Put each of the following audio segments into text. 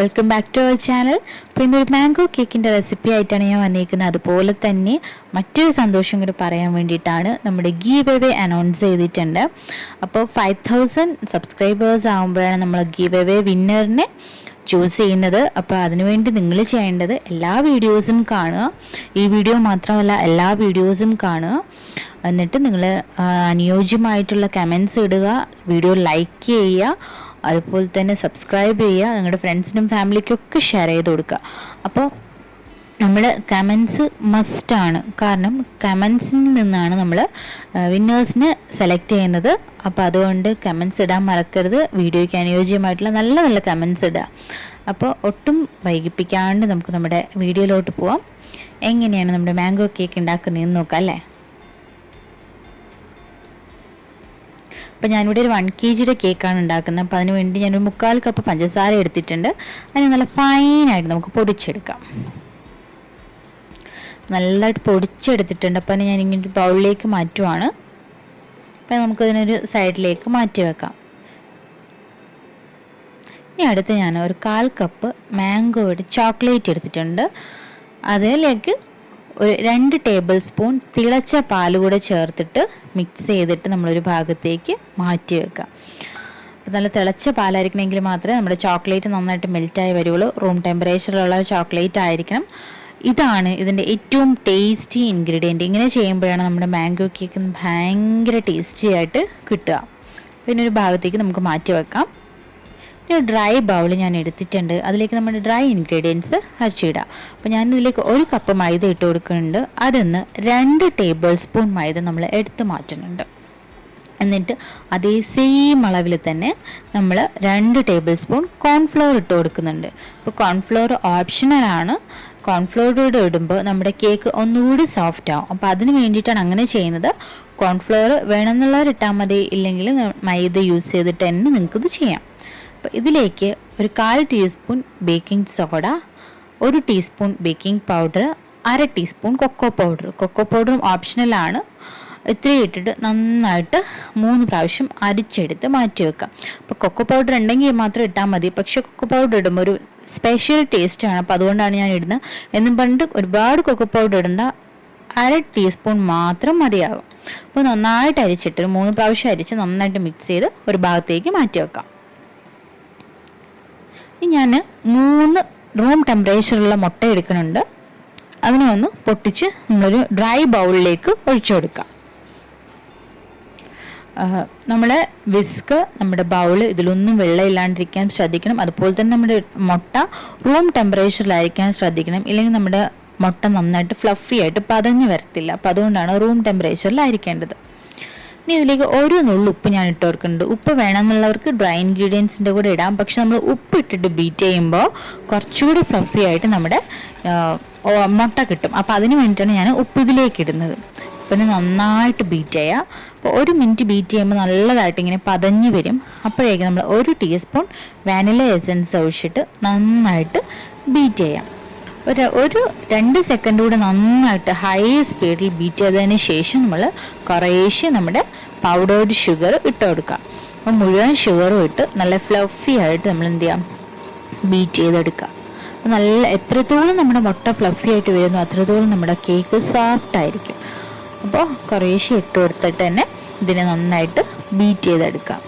Welcome back to our channel. അപ്പോൾ ഇന്നൊരു mango കേക്കിൻ്റെ റെസിപ്പി ആയിട്ടാണ് ഞാൻ വന്നിരിക്കുന്നത്. അതുപോലെ തന്നെ മറ്റൊരു സന്തോഷം കൂടി പറയാൻ വേണ്ടിയിട്ടാണ്. നമ്മുടെ ഗീവ് അവേ അനൗൺസ് ചെയ്തിട്ടുണ്ട്. അപ്പോൾ 5000 സബ്സ്ക്രൈബേഴ്സ് ആകുമ്പോഴാണ് നമ്മൾ ഗീവ് അവേ വിന്നറിനെ ചൂസ് ചെയ്യുന്നത്. അപ്പോൾ അതിനുവേണ്ടി നിങ്ങൾ ചെയ്യേണ്ടത് എല്ലാ വീഡിയോസും കാണുക. ഈ വീഡിയോ മാത്രമല്ല എല്ലാ വീഡിയോസും കാണുക. എന്നിട്ട് നിങ്ങൾ അനുയോജ്യമായിട്ടുള്ള കമൻസ് ഇടുക, വീഡിയോ ലൈക്ക് ചെയ്യുക, അതുപോലെ തന്നെ സബ്സ്ക്രൈബ് ചെയ്യുക, നിങ്ങളുടെ ഫ്രണ്ട്സിനും ഫാമിലിക്കൊക്കെ ഷെയർ ചെയ്ത് കൊടുക്കുക. അപ്പോൾ നമ്മൾ കമൻസ് മസ്റ്റാണ്, കാരണം കമൻസിൽ നിന്നാണ് നമ്മൾ വിന്നേഴ്സിനെ സെലക്ട് ചെയ്യുന്നത്. അപ്പോൾ അതുകൊണ്ട് കമൻസ് ഇടാൻ മറക്കരുത്. വീഡിയോയ്ക്ക് അനുയോജ്യമായിട്ടുള്ള നല്ല നല്ല കമൻസ് ഇടുക. അപ്പോൾ ഒട്ടും വൈകിപ്പിക്കാണ്ട് നമുക്ക് നമ്മുടെ വീഡിയോയിലോട്ട് പോവാം. എങ്ങനെയാണ് നമ്മുടെ മാംഗോ കേക്ക് ഉണ്ടാക്കുന്നതെന്ന് നോക്കാം അല്ലേ. അപ്പോൾ ഞാനിവിടെ ഒരു 1 kg കേക്കാണ് ഉണ്ടാക്കുന്നത്. അപ്പോൾ അതിന് വേണ്ടി ഞാനൊരു 3/4 കപ്പ് പഞ്ചസാര എടുത്തിട്ടുണ്ട്. അതിന് നല്ല ഫൈനായിട്ട് നമുക്ക് പൊടിച്ചെടുക്കാം. നല്ലതായിട്ട് പൊടിച്ചെടുത്തിട്ടുണ്ട്. അപ്പോൾ അതിന് ഞാനിങ്ങനെ ഒരു ബൗളിലേക്ക് മാറ്റുവാണ്. അപ്പോൾ നമുക്കതിനൊരു സൈഡിലേക്ക് മാറ്റി വെക്കാം. ഇനി അടുത്ത് ഞാൻ ഒരു 1/4 കപ്പ് മാംഗോയുടെ ചോക്ലേറ്റ് എടുത്തിട്ടുണ്ട്. അതിലേക്ക് ഒരു 2 ടേബിൾ സ്പൂൺ തിളച്ച പാൽ കൂടെ ചേർത്തിട്ട് മിക്സ് ചെയ്തിട്ട് നമ്മളൊരു ഭാഗത്തേക്ക് മാറ്റി വെക്കാം. അപ്പോൾ നല്ല തിളച്ച പാലായിരിക്കണമെങ്കിൽ മാത്രമേ നമ്മുടെ ചോക്ലേറ്റ് നന്നായിട്ട് മെൽറ്റായി വരുള്ളൂ. റൂം ടെമ്പറേച്ചറിലുള്ള ചോക്ലേറ്റ് ആയിരിക്കണം. ഇതാണ് ഇതിൻ്റെ ഏറ്റവും ടേസ്റ്റി ഇൻഗ്രീഡിയൻറ്റ്. ഇങ്ങനെ ചെയ്യുമ്പോഴാണ് നമ്മുടെ മാംഗോ കേക്ക് ഭയങ്കര ടേസ്റ്റി ആയിട്ട് കിട്ടുക. പിന്നെ ഒരു ഭാഗത്തേക്ക് നമുക്ക് മാറ്റി വെക്കാം. ഒരു ഡ്രൈ ബൗൾ ഞാൻ എടുത്തിട്ടുണ്ട്. അതിലേക്ക് നമ്മുടെ ഡ്രൈ ഇൻഗ്രീഡിയൻസ് അരച്ചിടുക. അപ്പോൾ ഞാനിതിലേക്ക് 1 കപ്പ് മൈദ ഇട്ട് കൊടുക്കുന്നുണ്ട്. അതിന്ന് 2 ടേബിൾ സ്പൂൺ മൈദ നമ്മൾ എടുത്ത് മാറ്റുന്നുണ്ട്. എന്നിട്ട് അതേ സെയിം അളവിൽ തന്നെ നമ്മൾ 2 ടേബിൾ സ്പൂൺ കോൺഫ്ലോർ ഇട്ട് കൊടുക്കുന്നുണ്ട്. അപ്പോൾ കോൺഫ്ലോർ ഓപ്ഷണലാണ്. കോൺഫ്ലോർ ഇടുമ്പോൾ നമ്മുടെ കേക്ക് ഒന്നുകൂടി സോഫ്റ്റ് ആവും. അപ്പോൾ അതിന് വേണ്ടിയിട്ടാണ് അങ്ങനെ ചെയ്യുന്നത്. കോൺഫ്ലോർ വേണമെന്നുള്ളവർ ഇട്ടാൽ മതി, ഇല്ലെങ്കിൽ മൈദ യൂസ് ചെയ്തിട്ട് തന്നെ നിങ്ങൾക്കിത് ചെയ്യാം. അപ്പോൾ ഇതിലേക്ക് ഒരു 1/4 teaspoon baking soda, 1 teaspoon baking powder, 1/2 teaspoon cocoa പൗഡറും ഓപ്ഷണലാണ്. ഇത്രയും ഇട്ടിട്ട് നന്നായിട്ട് 3 പ്രാവശ്യം അരിച്ചെടുത്ത് മാറ്റി വെക്കാം. അപ്പോൾ കൊക്കോ പൗഡർ ഉണ്ടെങ്കിൽ മാത്രം ഇട്ടാൽ മതി. പക്ഷേ കൊക്കോ പൗഡർ ഇടുമ്പോൾ ഒരു സ്പെഷ്യൽ ടേസ്റ്റാണ്. അപ്പോൾ അതുകൊണ്ടാണ് ഞാൻ ഇടുന്നത്. എന്നും പറഞ്ഞിട്ട് ഒരുപാട് കൊക്കോ പൗഡർ ഇടണ്ട, 1/2 ടീസ്പൂൺ മാത്രം മതിയാകും. അപ്പോൾ നന്നായിട്ട് അരിച്ചിട്ട് 3 പ്രാവശ്യം അരിച്ച് നന്നായിട്ട് മിക്സ് ചെയ്ത് ഒരു ഭാഗത്തേക്ക് മാറ്റി വെക്കാം. ഇനി ഞാൻ 3 റൂം ടെമ്പറേച്ചറുള്ള മുട്ട എടുക്കുന്നുണ്ട്. അതിനെ ഒന്ന് പൊട്ടിച്ച് നമ്മളൊരു ഡ്രൈ ബൗളിലേക്ക് ഒഴിച്ചു കൊടുക്കാം. നമ്മുടെ വിസ്ക്, നമ്മുടെ ബൗള് ഇതിലൊന്നും വെള്ളം ഇല്ലാണ്ടിരിക്കാൻ ശ്രദ്ധിക്കണം. അതുപോലെ തന്നെ നമ്മുടെ മുട്ട റൂം ടെമ്പറേച്ചറിലായിരിക്കാൻ ശ്രദ്ധിക്കണം. ഇല്ലെങ്കിൽ നമ്മുടെ മുട്ട നന്നായിട്ട് ഫ്ലഫി ആയിട്ട് പതഞ്ഞ് വരത്തില്ല. അപ്പോൾ അതുകൊണ്ടാണ് റൂം ടെമ്പറേച്ചറിലായിരിക്കേണ്ടത്. ഇനി ഇതിലേക്ക് 1 നുള്ളു ഉപ്പ് ഞാൻ ഇട്ട് കൊടുക്കുന്നുണ്ട്. ഉപ്പ് വേണമെന്നുള്ളവർക്ക് ഡ്രൈ ഇൻഗ്രീഡിയൻസിൻ്റെ കൂടെ ഇടാം. പക്ഷെ നമ്മൾ ഉപ്പ് ഇട്ടിട്ട് ബീറ്റ് ചെയ്യുമ്പോൾ കുറച്ചുകൂടി ഫ്ലഫി ആയിട്ട് നമ്മുടെ മുട്ട കിട്ടും. അപ്പോൾ അതിന് വേണ്ടിയിട്ടാണ് ഞാൻ ഉപ്പ് ഇതിലേക്ക് ഇടുന്നത്. പിന്നെ നന്നായിട്ട് ബീറ്റ് ചെയ്യുക. അപ്പോൾ 1 മിനിറ്റ് ബീറ്റ് ചെയ്യുമ്പോൾ നല്ലതായിട്ട് ഇങ്ങനെ പതഞ്ഞ് വരും. അപ്പോഴേക്കും നമ്മൾ 1 ടീസ്പൂൺ വാനില എസൻസ് ഒഴിച്ചിട്ട് നന്നായിട്ട് ബീറ്റ് ചെയ്യാം. ഒരു 2 സെക്കൻഡ് കൂടെ നന്നായിട്ട് ഹൈ സ്പീഡിൽ ബീറ്റ് ചെയ്തതിന് ശേഷം നമ്മൾ കുറേശ്ശെ നമ്മുടെ പൗഡേർഡ് ഷുഗർ ഇട്ട് കൊടുക്കുക. അപ്പോൾ മുഴുവൻ ഷുഗറും ഇട്ട് നല്ല ഫ്ലഫി ആയിട്ട് നമ്മൾ എന്ത് ചെയ്യാം, ബീറ്റ് ചെയ്തെടുക്കുക. അപ്പോൾ നല്ല എത്രത്തോളം നമ്മുടെ മുട്ട ഫ്ലഫി ആയിട്ട് വരുന്നു അത്രത്തോളം നമ്മുടെ കേക്ക് സോഫ്റ്റ് ആയിരിക്കും. അപ്പോൾ കുറേശ്ശെ ഇട്ട് കൊടുത്തിട്ട് തന്നെ ഇതിനെ നന്നായിട്ട് ബീറ്റ് ചെയ്തെടുക്കാം.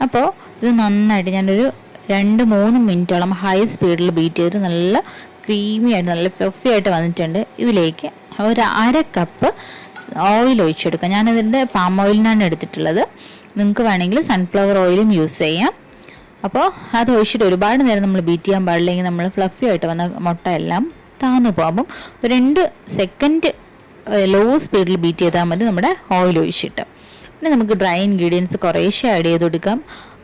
അപ്പോൾ ഇത് നന്നായിട്ട് ഞാനൊരു 2-3 മിനിറ്റോളം ഹൈ സ്പീഡിൽ ബീറ്റ് ചെയ്തിട്ട് നല്ല ക്രീമി ആയിട്ട് നല്ല ഫ്ലഫി ആയിട്ട് വന്നിട്ടുണ്ട്. ഇതിലേക്ക് ഒരു 1/2 കപ്പ് ഓയിൽ ഒഴിച്ചെടുക്കാം. ഞാനിതിൻ്റെ പാം ഓയിലിനാണ് എടുത്തിട്ടുള്ളത്. നിങ്ങൾക്ക് വേണമെങ്കിൽ സൺഫ്ലവർ ഓയിലും യൂസ് ചെയ്യാം. അപ്പോൾ അത് ഒഴിച്ചിട്ട് ഒരുപാട് നേരം നമ്മൾ ബീറ്റ് ചെയ്യാൻ പാടില്ലെങ്കിൽ നമ്മൾ ഫ്ലഫി ആയിട്ട് വന്ന മുട്ട എല്ലാം താന്നു പോകും. 2 സെക്കൻഡ് ലോ സ്പീഡിൽ ബീറ്റ് ചെയ്താൽ മതി നമ്മുടെ ഓയിൽ ഒഴിച്ചിട്ട്. പിന്നെ നമുക്ക് ഡ്രൈ ഇൻഗ്രീഡിയൻസ് കുറേശ്ശെ ആഡ് ചെയ്ത് കൊടുക്കാം.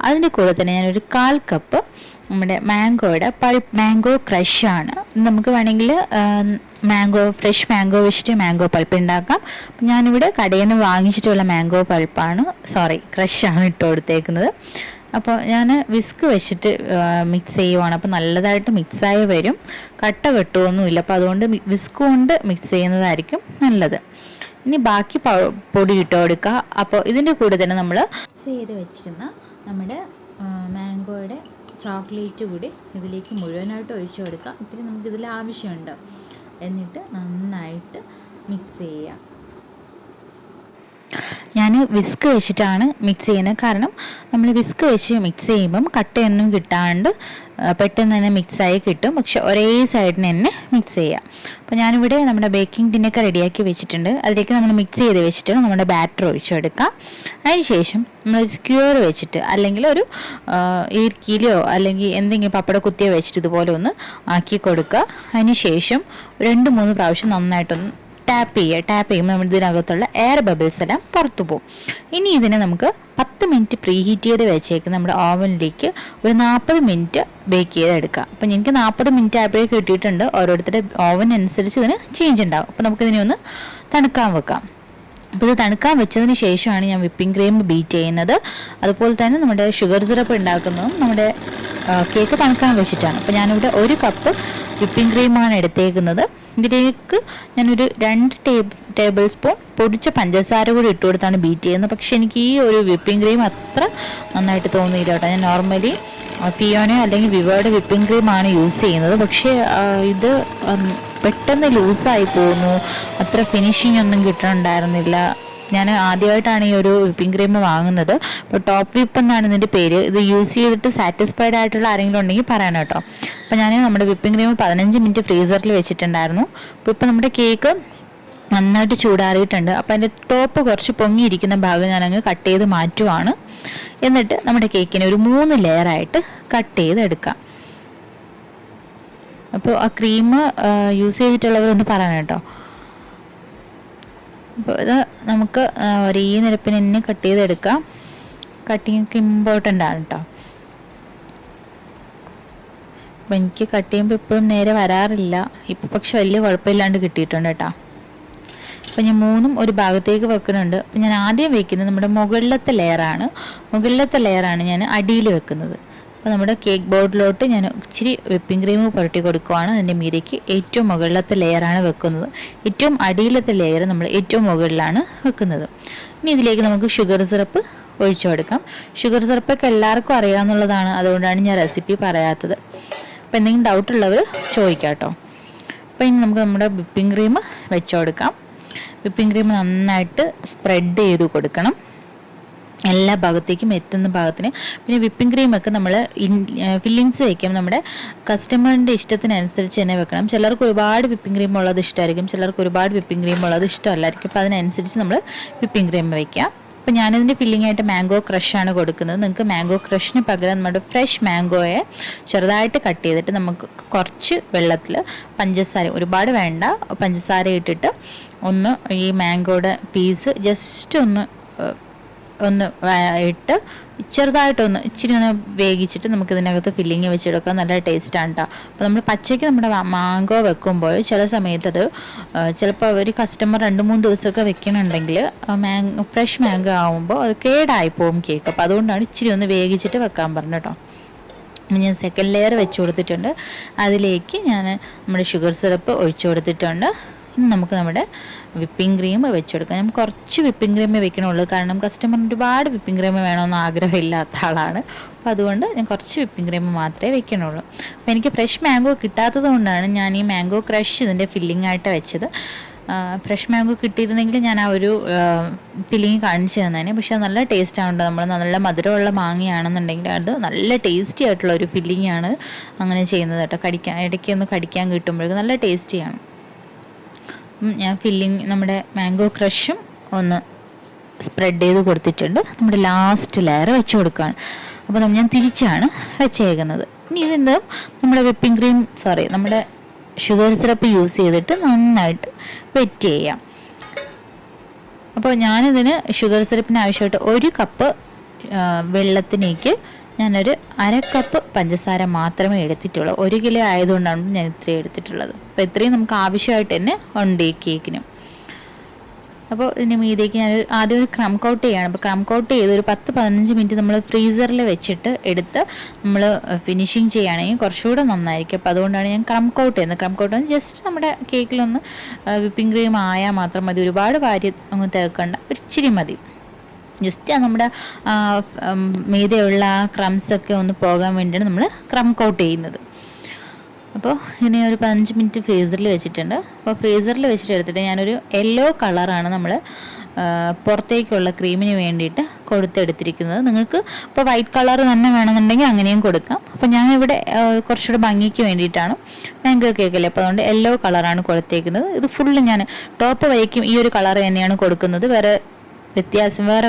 അതിൻ്റെ കൂടെ തന്നെ ഞാനൊരു 1/4 കപ്പ് നമ്മുടെ മാംഗോയുടെ മാംഗോ ക്രഷാണ്. നമുക്ക് വേണമെങ്കിൽ ഫ്രഷ് മാംഗോ വെച്ചിട്ട് മാംഗോ പൾപ്പ് ഉണ്ടാക്കാം. അപ്പം ഞാനിവിടെ കടയിൽ നിന്ന് വാങ്ങിച്ചിട്ടുള്ള മാംഗോ ക്രഷാണ് ഇട്ട് കൊടുത്തേക്കുന്നത്. അപ്പോൾ ഞാൻ വിസ്ക് വെച്ചിട്ട് മിക്സ് ചെയ്യുവാണ്. അപ്പോൾ നല്ലതായിട്ട് മിക്സായി വരും, കട്ട കെട്ടുമൊന്നുമില്ല. അപ്പോൾ അതുകൊണ്ട് വിസ്ക് കൊണ്ട് മിക്സ് ചെയ്യുന്നതായിരിക്കും നല്ലത്. ഇനി ബാക്കി പൊടി ഇട്ട് കൊടുക്കുക. അപ്പോൾ ഇതിൻ്റെ കൂടെ തന്നെ നമ്മൾ മിക്സ് ചെയ്ത് വെച്ചിരുന്ന നമ്മുടെ മാംഗോയുടെ ചോക്ലേറ്റ് കൂടി ഇതിലേക്ക് മുഴുവനായിട്ട് ഒഴിച്ചു കൊടുക്കാം. ഇത്തിരി നമുക്കിതിൽ ആവശ്യമുണ്ട്. എന്നിട്ട് നന്നായിട്ട് മിക്സ് ചെയ്യുക. ഞാൻ വിസ്ക് വെച്ചിട്ടാണ് മിക്സ് ചെയ്യുന്നത്. കാരണം നമ്മൾ വിസ്ക് വെച്ച് മിക്സ് ചെയ്യുമ്പം കട്ടയൊന്നും കിട്ടാണ്ട് പെട്ടെന്ന് തന്നെ മിക്സായി കിട്ടും. പക്ഷെ ഒരേ സൈഡിന് തന്നെ മിക്സ് ചെയ്യുക. അപ്പോൾ ഞാനിവിടെ നമ്മുടെ ബേക്കിംഗ് ടിന്നൊക്കെ റെഡിയാക്കി വെച്ചിട്ടുണ്ട്. അതിലേക്ക് നമ്മൾ മിക്സ് ചെയ്ത് വെച്ചിട്ട് നമ്മുടെ ബാറ്റർ ഒഴിച്ചെടുക്കാം. അതിന് ശേഷം നമ്മൾ സ്ക്യൂർ വെച്ചിട്ട് അല്ലെങ്കിൽ ഒരു ഈർക്കിയിലോ അല്ലെങ്കിൽ എന്തെങ്കിലും പപ്പട കുത്തിയോ വെച്ചിട്ട് ഇതുപോലെ ഒന്ന് ആക്കി കൊടുക്കുക. അതിന് ശേഷം 2-3 പ്രാവശ്യം നന്നായിട്ടൊന്ന് ടാപ്പ് ചെയ്യുമ്പോൾ നമ്മൾ ഇതിനകത്തുള്ള എയർ ബബിൾസ് എല്ലാം പുറത്തു പോകും. ഇനി ഇതിനെ നമുക്ക് 10 മിനിറ്റ് പ്രീ ഹീറ്റ് ചെയ്ത് വെച്ചേക്കും നമ്മുടെ ഓവനിലേക്ക് ഒരു 40 മിനിറ്റ് ബേക്ക് ചെയ്തെടുക്കാം. അപ്പം എനിക്ക് 40 മിനിറ്റ് ആയപ്പോഴേക്ക് കിട്ടിയിട്ടുണ്ട്. ഓരോരുത്തരുടെ ഓവൻ അനുസരിച്ച് ഇതിന് ചേഞ്ച് ഉണ്ടാകും. അപ്പോൾ നമുക്കിതിനെ ഒന്ന് തണുക്കാൻ വെക്കാം. അപ്പോൾ ഇത് തണുക്കാൻ വെച്ചതിന് ശേഷമാണ് ഞാൻ വിപ്പിംഗ് ക്രീം ബീറ്റ് ചെയ്യുന്നത്. അതുപോലെ തന്നെ നമ്മുടെ ഷുഗർ സിറപ്പ് ഉണ്ടാക്കുന്നതും നമ്മുടെ കേക്ക് തണുക്കാൻ വെച്ചിട്ടാണ്. അപ്പോൾ ഞാനിവിടെ 1 കപ്പ് വിപ്പിംഗ് ക്രീമാണ് എടുത്തേക്കുന്നത്. ഇതിലേക്ക് ഞാനൊരു 2 ടേബിൾ സ്പൂൺ പൊടിച്ച പഞ്ചസാര കൂടി ഇട്ട് കൊടുത്താണ് ബീറ്റ് ചെയ്യുന്നത്. പക്ഷെ എനിക്ക് ഈ ഒരു വിപ്പിംഗ് ക്രീം അത്ര നന്നായിട്ട് തോന്നിയില്ല കേട്ടോ. ഞാൻ നോർമലി പിയോനോ അല്ലെങ്കിൽ വിവോയുടെ വിപ്പിംഗ് ക്രീമാണ് യൂസ് ചെയ്യുന്നത്. പക്ഷേ ഇത് പെട്ടെന്ന് ലൂസായി പോകുന്നു. അത്ര ഫിനിഷിംഗ് ഒന്നും കിട്ടുന്നുണ്ടായിരുന്നില്ല. ഞാൻ ആദ്യമായിട്ടാണ് ഈ ഒരു വിപ്പിംഗ് ക്രീം വാങ്ങുന്നത്. ഇപ്പോൾ ടോപ്പ് വിപ്പ് എന്നാണ് ഇതിൻ്റെ പേര്. ഇത് യൂസ് ചെയ്തിട്ട് സാറ്റിസ്ഫൈഡ് ആയിട്ടുള്ള ആരെങ്കിലും ഉണ്ടെങ്കിൽ പറയണം കേട്ടോ. അപ്പോൾ ഞാൻ നമ്മുടെ വിപ്പിംഗ് ക്രീം 15 മിനിറ്റ് ഫ്രീസറിൽ വെച്ചിട്ടുണ്ടായിരുന്നു. അപ്പോൾ ഇപ്പോൾ നമ്മുടെ കേക്ക് നന്നായിട്ട് ചൂടാറിയിട്ടുണ്ട്. അപ്പോൾ അതിൻ്റെ ടോപ്പ് കുറച്ച് പൊങ്ങിയിരിക്കുന്ന ഭാഗം ഞാനങ്ങ് കട്ട് ചെയ്ത് മാറ്റുവാണ്. എന്നിട്ട് നമ്മുടെ കേക്കിനെ ഒരു 3 ലെയറായിട്ട് കട്ട് ചെയ്തെടുക്കാം. അപ്പോൾ ആ ക്രീം യൂസ് ചെയ്തിട്ടുള്ളവരൊന്ന് പറയണം കേട്ടോ. അപ്പോൾ ഇത് നമുക്ക് ഒരേ നിരപ്പിന് തന്നെ കട്ട് ചെയ്തെടുക്കാം. കട്ടിങ് ഇമ്പോർട്ടൻ്റ് ആണ് കേട്ടോ. അപ്പോൾ എനിക്ക് കട്ട് ചെയ്യുമ്പോൾ ഇപ്പോഴും നേരെ വരാറില്ല. ഇപ്പോൾ പക്ഷെ വലിയ കുഴപ്പമില്ലാണ്ട് കിട്ടിയിട്ടുണ്ട് കേട്ടോ. അപ്പോൾ ഞാൻ 3ഉം ഒരു ഭാഗത്തേക്ക് വെക്കുന്നുണ്ട്. അപ്പോൾ ഞാൻ ആദ്യം വെക്കുന്നത് നമ്മുടെ മുകളിലത്തെ ലെയറാണ് ഞാൻ അടിയിൽ വെക്കുന്നത്. അപ്പോൾ നമ്മുടെ കേക്ക് ബോർഡിലോട്ട് ഞാൻ ഇച്ചിരി വിപ്പിംഗ് ക്രീം പുരട്ടി കൊടുക്കുവാണ്. അതിൻ്റെ മീതേക്ക് ഏറ്റവും മുകളിലത്തെ ലെയറാണ് വെക്കുന്നത്. ഏറ്റവും അടിയിലത്തെ ലെയർ നമ്മൾ ഏറ്റവും മുകളിലാണ് വെക്കുന്നത്. ഇനി ഇതിലേക്ക് നമുക്ക് ഷുഗർ സിറപ്പ് ഒഴിച്ചു കൊടുക്കാം. ഷുഗർ സിറപ്പൊക്കെ എല്ലാവർക്കും അറിയാവുന്നതാണ്. അതുകൊണ്ടാണ് ഞാൻ റെസിപ്പി പറയാത്തത്. അപ്പോൾ എന്തെങ്കിലും ഡൗട്ടുള്ളവർ ചോദിക്കാം കേട്ടോ. അപ്പോൾ ഇനി നമുക്ക് നമ്മുടെ വിപ്പിംഗ് ക്രീം വെച്ചു കൊടുക്കാം. വിപ്പിംഗ് ക്രീം നന്നായിട്ട് സ്പ്രെഡ് ചെയ്ത് കൊടുക്കണം എല്ലാ ഭാഗത്തേക്കും എത്തുന്ന ഭാഗത്തിന്. പിന്നെ വിപ്പിംഗ് ക്രീമൊക്കെ നമ്മൾ ഫില്ലിങ്സ് വയ്ക്കുമ്പോൾ നമ്മുടെ കസ്റ്റമറിൻ്റെ ഇഷ്ടത്തിനനുസരിച്ച് തന്നെ വെക്കണം. ചിലർക്ക് ഒരുപാട് വിപ്പിംഗ് ക്രീം ഉള്ളത് ഇഷ്ടമായിരിക്കും, ചിലർക്ക് ഒരുപാട് വിപ്പിംഗ് ക്രീം ഉള്ളത് ഇഷ്ടമല്ലായിരിക്കും. അപ്പോൾ അതിനനുസരിച്ച് നമ്മൾ വിപ്പിംഗ് ക്രീം വയ്ക്കുക. അപ്പോൾ ഞാനിതിൻ്റെ ഫില്ലിംഗ് ആയിട്ട് മാംഗോ ക്രഷാണ് കൊടുക്കുന്നത്. നിങ്ങൾക്ക് മാംഗോ ക്രഷിന് പകരം നമ്മുടെ ഫ്രഷ് മാംഗോയെ ചെറുതായിട്ട് കട്ട് ചെയ്തിട്ട് നമുക്ക് കുറച്ച് വെള്ളത്തിൽ പഞ്ചസാര, ഒരുപാട് വേണ്ട, പഞ്ചസാര ഇട്ടിട്ട് ഒന്ന് ഈ മാംഗോയുടെ പീസ് ജസ്റ്റ് ഒന്ന് ഇട്ട് ചെറുതായിട്ടൊന്ന് ഇച്ചിരി ഒന്ന് വേവിച്ചിട്ട് നമുക്ക് ഇതിനകത്ത് ഫില്ലിങ് വെച്ചെടുക്കാം. നല്ല ടേസ്റ്റാണ് കേട്ടോ. അപ്പോൾ നമ്മൾ പച്ചയ്ക്ക് നമ്മുടെ മാംഗോ വെക്കുമ്പോൾ ചില സമയത്ത് അത് ചിലപ്പോൾ ഒരു കസ്റ്റമർ 2-3 ദിവസമൊക്കെ വെക്കണമെങ്കിൽ ഫ്രഷ് മാംഗോ ആകുമ്പോൾ അത് കേടായി പോകും കേക്ക്. അപ്പോൾ അതുകൊണ്ടാണ് ഇച്ചിരി ഒന്ന് വേവിച്ചിട്ട് വെക്കാൻ പറഞ്ഞു കേട്ടോ. ഞാൻ സെക്കൻഡ് ലെയർ വെച്ച് കൊടുത്തിട്ടുണ്ട്. അതിലേക്ക് ഞാൻ നമ്മുടെ ഷുഗർ സിറപ്പ് ഒഴിച്ചു കൊടുത്തിട്ടുണ്ട്. ഇനി നമുക്ക് നമ്മുടെ വിപ്പിംഗ് ക്രീം വെച്ചെടുക്കാം. ഞാൻ കുറച്ച് വിപ്പിംഗ് ക്രീമേ വെക്കണുള്ളൂ. കാരണം കസ്റ്റമറിന് ഒരുപാട് വിപ്പിംഗ് ക്രീം വേണമെന്ന് ആഗ്രഹമില്ലാത്ത ആളാണ്. അപ്പോൾ അതുകൊണ്ട് ഞാൻ കുറച്ച് വിപ്പിംഗ് ക്രീം മാത്രമേ വെക്കണുള്ളൂ. അപ്പോൾ എനിക്ക് ഫ്രഷ് മാംഗോ കിട്ടാത്തത് കൊണ്ടാണ് ഞാൻ ഈ മാംഗോ ക്രഷ് ഇതിൻ്റെ ഫില്ലിംഗ് ആയിട്ട് വെച്ചത്. ഫ്രഷ് മാംഗോ കിട്ടിയിരുന്നെങ്കിൽ ഞാൻ ആ ഒരു ഫില്ലിങ് കാണിച്ചു തന്നേനെ. പക്ഷേ നല്ല ടേസ്റ്റ് ആണല്ലോ. നമ്മൾ നല്ല മധുരമുള്ള മാങ്ങയാണെന്നുണ്ടെങ്കിൽ അത് നല്ല ടേസ്റ്റി ആയിട്ടുള്ള ഒരു ഫില്ലിംഗ് ആണ് അങ്ങനെ ചെയ്യുന്നത് കേട്ടോ. ഇടയ്ക്കൊന്ന് കടിക്കാൻ കിട്ടുമ്പോഴേക്കും നല്ല ടേസ്റ്റിയാണ്. ഞാൻ ഫില്ലിങ് നമ്മുടെ മാംഗോ ക്രഷും ഒന്ന് സ്പ്രെഡ് ചെയ്ത് കൊടുത്തിട്ടുണ്ട്. നമ്മുടെ ലാസ്റ്റ് ലെയർ വെച്ച് കൊടുക്കുകയാണ്. അപ്പോൾ ഞാൻ തിരിച്ചാണ് വെച്ചേക്കുന്നത്. ഇനി ഇതിൻ്റെ നമ്മുടെ ഷുഗർ സിറപ്പ് യൂസ് ചെയ്തിട്ട് നന്നായിട്ട് വെറ്റ് ചെയ്യാം. അപ്പോൾ ഞാനിതിന് ഷുഗർ സിറപ്പിന് ആവശ്യമായിട്ട് 1 കപ്പ് വെള്ളത്തിലേക്ക് ഞാനൊരു 1/2 കപ്പ് പഞ്ചസാര മാത്രമേ എടുത്തിട്ടുള്ളൂ. 1 കിലോ ആയതുകൊണ്ടാണ് ഞാൻ ഇത്രയും എടുത്തിട്ടുള്ളത്. അപ്പോൾ ഇത്രയും നമുക്ക് ആവശ്യമായിട്ട് തന്നെ ഉണ്ട് ഈ കേക്കിന്. അപ്പോൾ ഇതിന് മീതേക്ക് ഞാൻ ആദ്യം ഒരു ക്രം കോട്ട് ചെയ്യണം. അപ്പോൾ ക്രം കോട്ട് ചെയ്ത് ഒരു 10-15 മിനിറ്റ് നമ്മൾ ഫ്രീസറിൽ വെച്ചിട്ട് എടുത്ത് നമ്മൾ ഫിനിഷിങ് ചെയ്യുകയാണെങ്കിൽ കുറച്ചുകൂടെ നന്നായിരിക്കും. അപ്പോൾ അതുകൊണ്ടാണ് ഞാൻ ക്രം കോട്ട് ചെയ്യുന്നത്. ക്രം കോട്ട് ജസ്റ്റ് നമ്മുടെ കേക്കിലൊന്ന് വിപ്പിംഗ് ക്രീം ആയാൽ മാത്രം മതി. ഒരുപാട് വാരി അങ്ങ് തേക്കണ്ട, ഇച്ചിരി മതി. ജസ്റ്റ് നമ്മുടെ മീതെയുള്ള ക്രംസൊക്കെ ഒന്ന് പോകാൻ വേണ്ടിയാണ് നമ്മൾ ക്രം കോട്ട് ചെയ്യുന്നത്. അപ്പോൾ ഇനി ഒരു 15 മിനിറ്റ് ഫ്രീസറിൽ വെച്ചിട്ടുണ്ട്. അപ്പോൾ ഫ്രീസറിൽ വെച്ചിട്ട് എടുത്തിട്ട് ഞാനൊരു യെല്ലോ കളറാണ് നമ്മൾ പുറത്തേക്കുള്ള ക്രീമിന് വേണ്ടിയിട്ട് കൊടുത്തെടുത്തിരിക്കുന്നത്. നിങ്ങൾക്ക് ഇപ്പോൾ വൈറ്റ് കളർ തന്നെ വേണമെന്നുണ്ടെങ്കിൽ അങ്ങനെയും കൊടുക്കാം. അപ്പോൾ ഞാനിവിടെ കുറച്ചുകൂടെ ഭംഗിക്ക് വേണ്ടിയിട്ടാണ്, മാംഗോ കേക്കല്ലേ, അപ്പോൾ അതുകൊണ്ട് യെല്ലോ കളറാണ് കൊടുത്തേക്കുന്നത്. ഇത് ഫുള്ള് ഞാൻ ടോപ്പ് വരയ്ക്കും ഈ ഒരു കളർ തന്നെയാണ് കൊടുക്കുന്നത്. വേറെ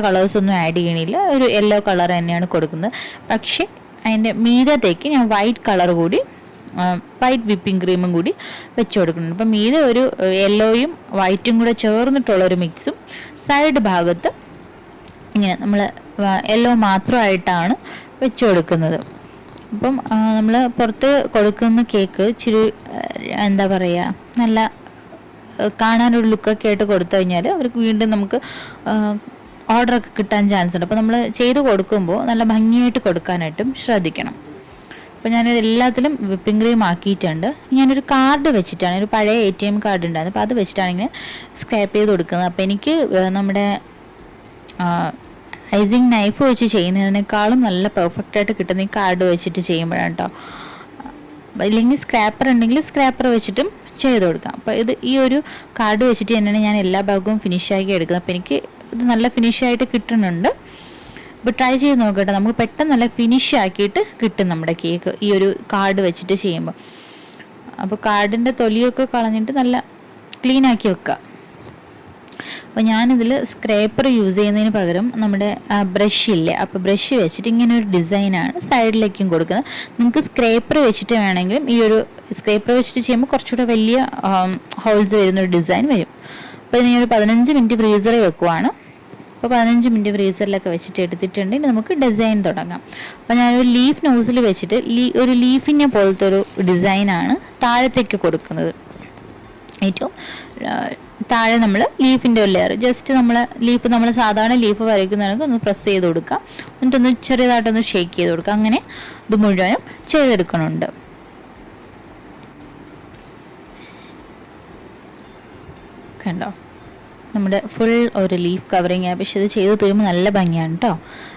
കളേഴ്സൊന്നും ആഡ് ചെയ്യണില്ല. ഒരു യെല്ലോ കളർ തന്നെയാണ് കൊടുക്കുന്നത്. പക്ഷേ അതിൻ്റെ മീതത്തേക്ക് ഞാൻ വൈറ്റ് വിപ്പിംഗ് ക്രീമും കൂടി വെച്ച് കൊടുക്കുന്നുണ്ട്. അപ്പം മീതെ ഒരു യെല്ലോയും വൈറ്റും കൂടെ ചേർന്നിട്ടുള്ളൊരു മിക്സും സൈഡ് ഭാഗത്ത് ഇങ്ങനെ നമ്മൾ യെല്ലോ മാത്രമായിട്ടാണ് വെച്ച് കൊടുക്കുന്നത്. അപ്പം നമ്മൾ പുറത്ത് കൊടുക്കുന്ന കേക്ക് ഇച്ചിരി എന്താ പറയുക, നല്ല കാണാനൊരു ലുക്കൊക്കെ ആയിട്ട് കൊടുത്തു കഴിഞ്ഞാൽ അവർക്ക് വീണ്ടും നമുക്ക് ഓർഡറൊക്കെ കിട്ടാൻ ചാൻസ് ഉണ്ട്. അപ്പോൾ നമ്മൾ ചെയ്ത് കൊടുക്കുമ്പോൾ നല്ല ഭംഗിയായിട്ട് കൊടുക്കാനായിട്ടും ശ്രദ്ധിക്കണം. അപ്പോൾ ഞാനിത് എല്ലാത്തിലും വിപ്പിംഗ് ക്രീം ആക്കിയിട്ടുണ്ട്. ഞാനൊരു കാർഡ് വെച്ചിട്ടാണ്, ഒരു പഴയ ATM കാർഡ് ഉണ്ടായിരുന്നു, അപ്പോൾ അത് വെച്ചിട്ടാണ് ഇങ്ങനെ സ്ക്രാപ്പ് ചെയ്ത് കൊടുക്കുന്നത്. അപ്പോൾ എനിക്ക് നമ്മുടെ ഐസിങ് നൈഫ് വെച്ച് ചെയ്യുന്നതിനേക്കാളും നല്ല പെർഫെക്റ്റായിട്ട് കിട്ടുന്ന ഈ കാർഡ് വെച്ചിട്ട് ചെയ്യുമ്പോഴാണ് കേട്ടോ. ഇല്ലെങ്കിൽ സ്ക്രാപ്പർ ഉണ്ടെങ്കിൽ സ്ക്രാപ്പർ വെച്ചിട്ടും ചെയ്ത് കൊടുക്കാം. അപ്പോൾ ഈ ഒരു കാർഡ് വെച്ചിട്ട് തന്നെയാണ് ഞാൻ എല്ലാ ഭാഗവും ഫിനിഷാക്കി എടുക്കുന്നത്. അപ്പോൾ എനിക്ക് ഇത് നല്ല ഫിനിഷായിട്ട് കിട്ടുന്നുണ്ട്. അപ്പോൾ ട്രൈ ചെയ്ത് നോക്കട്ടെ, നമുക്ക് പെട്ടെന്ന് നല്ല ഫിനിഷ് ആക്കിയിട്ട് കിട്ടും നമ്മുടെ കേക്ക് ഈ ഒരു കാർഡ് വെച്ചിട്ട് ചെയ്യുമ്പോൾ. അപ്പോൾ കാർഡിൻ്റെ തൊലിയൊക്കെ കളഞ്ഞിട്ട് നല്ല ക്ലീൻ ആക്കി വെക്കുക. അപ്പോൾ ഞാനിതിൽ സ്ക്രേപ്പർ യൂസ് ചെയ്യുന്നതിന് പകരം നമ്മുടെ ബ്രഷ് ഇല്ലേ, അപ്പോൾ ബ്രഷ് വെച്ചിട്ട് ഇങ്ങനെ ഒരു ഡിസൈനാണ് സൈഡിലേക്കും കൊടുക്കുന്നത്. നിങ്ങൾക്ക് സ്ക്രേപ്പർ വെച്ചിട്ട് വേണമെങ്കിലും ഈ ഒരു സ്ക്രേപ്പർ വെച്ചിട്ട് ചെയ്യുമ്പോൾ കുറച്ചുകൂടെ വലിയ ഹോൾസ് വരുന്നൊരു ഡിസൈൻ വരും. അപ്പോൾ ഇത് ഞാനൊരു 15 മിനിറ്റ് ഫ്രീസറിൽ വെക്കുവാണ്. അപ്പോൾ 15 മിനിറ്റ് ഫ്രീസറിലൊക്കെ വെച്ചിട്ട് എടുത്തിട്ടുണ്ടെങ്കിൽ നമുക്ക് ഡിസൈൻ തുടങ്ങാം. അപ്പോൾ ഞാനൊരു ലീഫ് നോസിൽ വെച്ചിട്ട് ഒരു ലീഫിനെ പോലത്തെ ഒരു ഡിസൈനാണ് താഴത്തേക്ക് കൊടുക്കുന്നത്. ഏറ്റവും താഴെ നമ്മൾ ലീഫിൻ്റെ ഒരു ലെയർ ജസ്റ്റ് നമ്മൾ സാധാരണ ലീഫ് വരയ്ക്കുന്നതാണെങ്കിൽ ഒന്ന് പ്രസ് ചെയ്ത് കൊടുക്കുക, എന്നിട്ടൊന്ന് ചെറിയതായിട്ടൊന്ന് ഷേക്ക് ചെയ്ത് കൊടുക്കുക. അങ്ങനെ ഇത് മുഴുവനും ചെയ്തെടുക്കണുണ്ട്. കണ്ടോ, നമ്മുടെ ഫുൾ ഒരു ലീഫ് കവറിങ് ആണ്. പക്ഷേ ഇത് ചെയ്ത് തീരുമ്പോൾ നല്ല ഭംഗിയാണ് കേട്ടോ.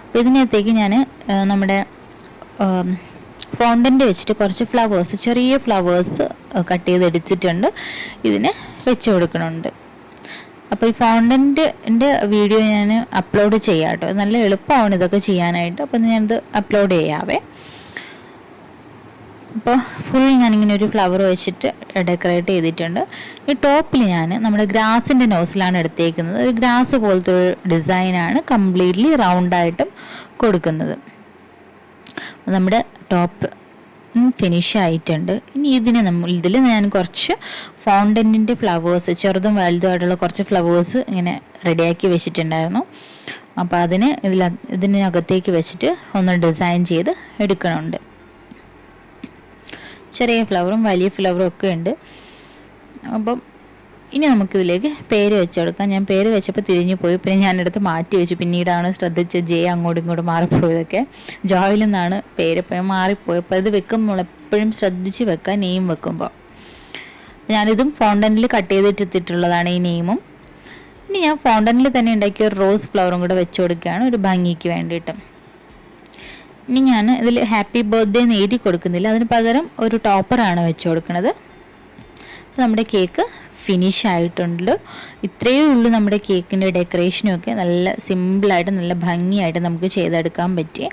അപ്പോൾ ഇതിനകത്തേക്ക് ഞാൻ നമ്മുടെ ഫോണ്ടൻ്റ് വെച്ചിട്ട് കുറച്ച് ഫ്ലവേഴ്സ്, ചെറിയ ഫ്ലവേഴ്സ് കട്ട് ചെയ്തെടുത്തിട്ടുണ്ട്, ഇതിന് വെച്ച് കൊടുക്കണുണ്ട്. അപ്പോൾ ഈ ഫോണ്ടൻ്റിൻ്റെ വീഡിയോ ഞാൻ അപ്ലോഡ് ചെയ്യാം കേട്ടോ. നല്ല എളുപ്പമാണ് ഇതൊക്കെ ചെയ്യാനായിട്ട്. അപ്പോൾ ഞാനിത് അപ്ലോഡ് ചെയ്യാവേ. അപ്പോൾ ഫുൾ ഞാനിങ്ങനെ ഒരു ഫ്ലവർ വെച്ചിട്ട് ഡെക്കറേറ്റ് ചെയ്തിട്ടുണ്ട്. ഈ ടോപ്പിൽ ഞാൻ നമ്മുടെ ഗ്രാസിൻ്റെ നോസിലാണ് എടുത്തേക്കുന്നത്. ഒരു ഗ്രാസ് പോലത്തെ ഒരു ഡിസൈനാണ് കംപ്ലീറ്റ്ലി റൗണ്ടായിട്ടും കൊടുക്കുന്നത്. നമ്മുടെ ടോപ്പ് ഫിനിഷ് ആയിട്ടുണ്ട്. ഇനി ഇതിൽ ഞാൻ കുറച്ച് ഫോണ്ടൻറ്റിൻ്റെ ഫ്ലവേഴ്സ്, ചെറുതും വലുതുമായിട്ടുള്ള കുറച്ച് ഫ്ലവേഴ്സ് ഇങ്ങനെ റെഡിയാക്കി വെച്ചിട്ടുണ്ടായിരുന്നു. അപ്പോൾ ഇതിനകത്തേക്ക് വെച്ചിട്ട് ഒന്ന് ഡിസൈൻ ചെയ്ത് എടുക്കണമുണ്ട്. ചെറിയ ഫ്ലവറും വലിയ ഫ്ലവറും ഒക്കെ ഉണ്ട്. അപ്പം ഇനി നമുക്കിതിലേക്ക് പേര് വെച്ച് കൊടുക്കാം. ഞാൻ പേര് വെച്ചപ്പോൾ തിരിഞ്ഞു പോയി, പിന്നെ ഞാനെടുത്ത് മാറ്റി വെച്ചു. പിന്നീടാണ് ശ്രദ്ധിച്ച് അങ്ങോട്ടും ഇങ്ങോട്ടും മാറിപ്പോയതൊക്കെ. ജോയിൽ നിന്നാണ് പേര് മാറിപ്പോയി. അപ്പോൾ ഇത് വെക്കുമ്പോൾ എപ്പോഴും ശ്രദ്ധിച്ച് വെക്കുക, നെയിം വെക്കുമ്പോൾ. ഞാനിതും ഫോണ്ടനിൽ കട്ട് ചെയ്തിട്ടിട്ടുള്ളതാണ് ഈ നെയിമും. ഇനി ഞാൻ ഫോണ്ടനിൽ തന്നെ ഉണ്ടാക്കിയ ഒരു റോസ് ഫ്ലവറും കൂടെ വെച്ച് കൊടുക്കുകയാണ് ഒരു ഭംഗിക്ക് വേണ്ടിയിട്ട്. ഇനി ഞാൻ ഇതിൽ ഹാപ്പി ബർത്ത്ഡേ എന്ന് എഴുതി കൊടുക്കുന്നില്ല, അതിന് പകരം ഒരു ടോപ്പറാണ് വെച്ച് കൊടുക്കുന്നത്. നമ്മുടെ കേക്ക് ഫിനിഷ് ആയിട്ടുണ്ട്. ഇത്രയേ ഉള്ളൂ നമ്മുടെ കേക്കിൻ്റെ ഡെക്കറേഷനും ഒക്കെ. നല്ല സിമ്പിളായിട്ട് നല്ല ഭംഗിയായിട്ട് നമുക്ക് ചെയ്തെടുക്കാൻ പറ്റി.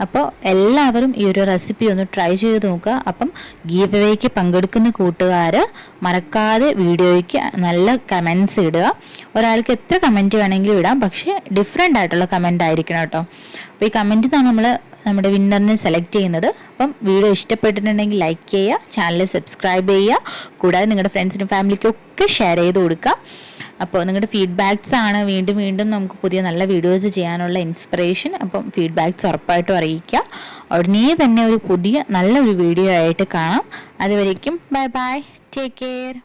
അപ്പോൾ എല്ലാവരും ഈ ഒരു റെസിപ്പി ഒന്ന് ട്രൈ ചെയ്ത് നോക്കുക. അപ്പം ഗീവ് അവേക്ക് പങ്കെടുക്കുന്ന കൂട്ടുകാർ മറക്കാതെ വീഡിയോയ്ക്ക് നല്ല കമൻറ്റ്സ് ഇടുക. ഒരാൾക്ക് എത്ര കമൻറ്റ് വേണമെങ്കിലും ഇടാം, പക്ഷേ ഡിഫറെൻ്റ് ആയിട്ടുള്ള കമൻ്റ് ആയിരിക്കണം കേട്ടോ. അപ്പോൾ ഈ കമൻറ്റിൽ നിന്നാണ് നമ്മുടെ വിന്നറിനെ സെലക്ട് ചെയ്യുന്നത്. അപ്പം വീഡിയോ ഇഷ്ടപ്പെട്ടിട്ടുണ്ടെങ്കിൽ ലൈക്ക് ചെയ്യുക, ചാനൽ സബ്സ്ക്രൈബ് ചെയ്യുക, കൂടാതെ നിങ്ങളുടെ ഫ്രണ്ട്സിനും ഫാമിലിക്കും ഒക്കെ ഷെയർ ചെയ്ത് കൊടുക്കുക. അപ്പോൾ നിങ്ങളുടെ ഫീഡ്ബാക്ക്സ് ആണ് വീണ്ടും വീണ്ടും നമുക്ക് പുതിയ നല്ല വീഡിയോസ് ചെയ്യാനുള്ള ഇൻസ്പിറേഷൻ. അപ്പം ഫീഡ്ബാക്ക്സ് ഉറപ്പായിട്ടും അറിയിക്കുക. ഉടനെ തന്നെ ഒരു പുതിയ നല്ലൊരു വീഡിയോ ആയിട്ട് കാണാം. അതുവരേക്കും ബൈ ബൈ, ടേക്ക് കെയർ.